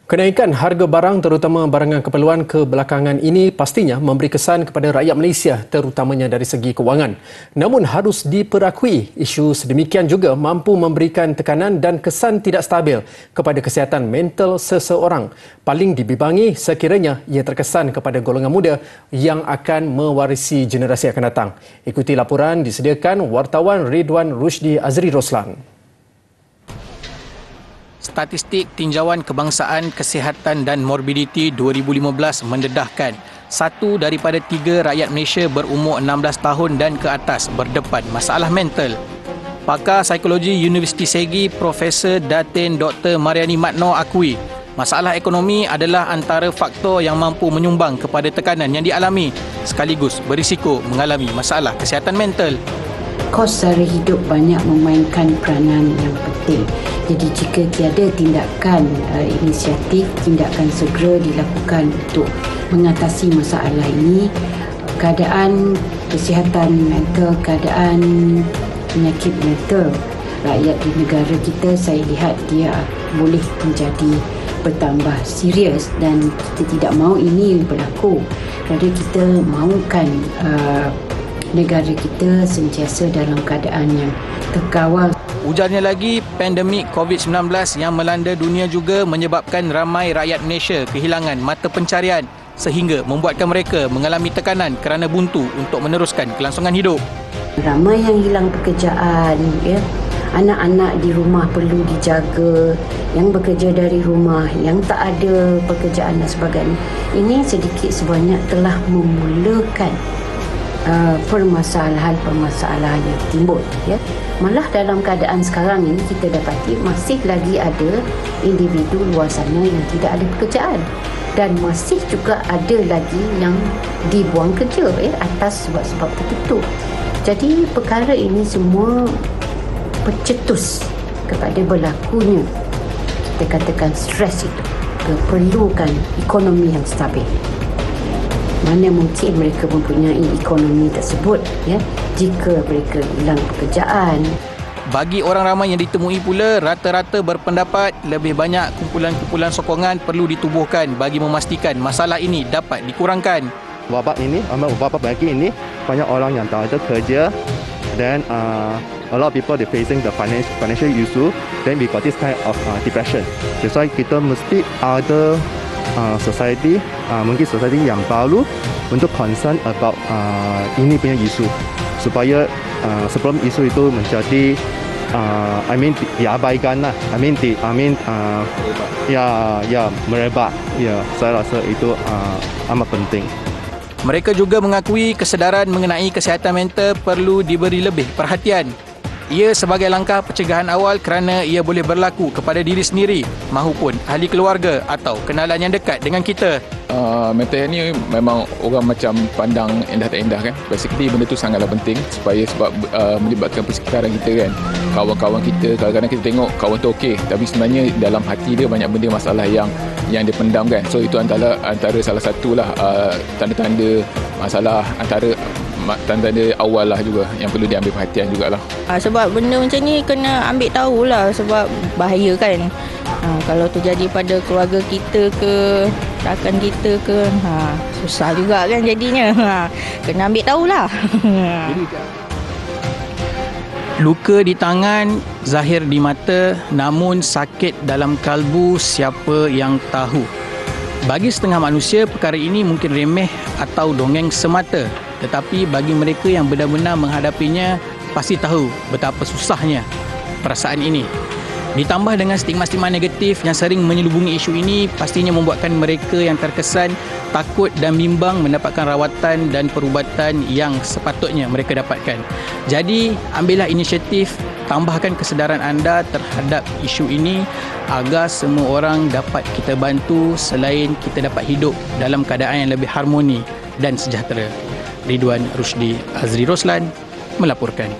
Kenaikan harga barang terutama barangan keperluan kebelakangan ini pastinya memberi kesan kepada rakyat Malaysia terutamanya dari segi kewangan. Namun harus diperakui, isu sedemikian juga mampu memberikan tekanan dan kesan tidak stabil kepada kesihatan mental seseorang. Paling dibimbangi sekiranya ia terkesan kepada golongan muda yang akan mewarisi generasi akan datang. Ikuti laporan disediakan wartawan Ridwan Rushdi Azri Roslan. Statistik Tinjauan Kebangsaan Kesihatan dan Morbiditi 2015 mendedahkan 1 daripada 3 rakyat Malaysia berumur 16 tahun dan ke atas berdepan masalah mental. Pakar Psikologi Universiti Segi Profesor Datin Dr. Mariani Matno akui masalah ekonomi adalah antara faktor yang mampu menyumbang kepada tekanan yang dialami sekaligus berisiko mengalami masalah kesihatan mental. Kos sara hidup banyak memainkan peranan yang penting. Jadi jika tiada tindakan tindakan segera dilakukan untuk mengatasi masalah ini, keadaan kesihatan mental, keadaan penyakit mental rakyat di negara kita, saya lihat dia boleh menjadi bertambah serius dan kita tidak mahu ini berlaku. Kerana kita mahukan negara kita sentiasa dalam keadaan yang terkawal. Ujarnya lagi, pandemik COVID-19 yang melanda dunia juga menyebabkan ramai rakyat Malaysia kehilangan mata pencarian sehingga membuatkan mereka mengalami tekanan kerana buntu untuk meneruskan kelangsungan hidup. Ramai yang hilang pekerjaan, anak-anak di rumah perlu dijaga, yang bekerja dari rumah, yang tak ada pekerjaan dan sebagainya. Ini sedikit sebanyak telah memulakan permasalahan-permasalahan yang timbul. Malah dalam keadaan sekarang ini kita dapati masih lagi ada individu luar sana yang tidak ada pekerjaan dan masih juga ada lagi yang dibuang kerja atas sebab-sebab tertentu. Jadi perkara ini semua pencetus kepada berlakunya, kita katakan stres itu, perlukan ekonomi yang stabil. Mana mungkin mereka mempunyai ekonomi tersebut jika mereka hilang pekerjaan. Bagi orang ramai yang ditemui pula, rata-rata berpendapat lebih banyak kumpulan-kumpulan sokongan perlu ditubuhkan bagi memastikan masalah ini dapat dikurangkan. Wabak bagi ini banyak orang yang tak ada kerja, then a lot of people they facing the financial issue, then we got this kind of depression. That's why kita mesti ada society, mungkin society yang baru untuk concern about ini punya isu supaya sebelum isu itu menjadi diabaikan lah. Merebak. Saya rasa itu amat penting. Mereka juga mengakui kesedaran mengenai kesihatan mental perlu diberi lebih perhatian. Ia sebagai langkah pencegahan awal kerana ia boleh berlaku kepada diri sendiri mahupun ahli keluarga atau kenalan yang dekat dengan kita. Mental ni memang orang macam pandang indah tak indah kan. Basically benda tu sangatlah penting sebab melibatkan persekitaran kita kan. Kawan-kawan kita, kadang-kadang kita tengok kawan tu okey, tapi sebenarnya dalam hati dia banyak benda masalah yang dia pendam kan. So itu antara salah satulah tanda-tanda masalah, tanda-tanda awal lah juga yang perlu diambil perhatian jugalah. Sebab benda macam ni kena ambil tahulah sebab bahaya kan. Kalau terjadi pada keluarga kita ke, rakan kita ke, susah juga kan jadinya. Kena ambil tahulah. Luka di tangan, zahir di mata, namun sakit dalam kalbu siapa yang tahu. Bagi setengah manusia, perkara ini mungkin remeh atau dongeng semata. Tetapi bagi mereka yang benar-benar menghadapinya, pasti tahu betapa susahnya perasaan ini. Ditambah dengan stigma-stigma negatif yang sering menyelubungi isu ini, pastinya membuatkan mereka yang terkesan takut dan bimbang mendapatkan rawatan dan perubatan yang sepatutnya mereka dapatkan. Jadi, ambillah inisiatif, tambahkan kesedaran anda terhadap isu ini agar semua orang dapat kita bantu selain kita dapat hidup dalam keadaan yang lebih harmoni dan sejahtera. Ridwan Rushdi Azri Roslan melaporkan.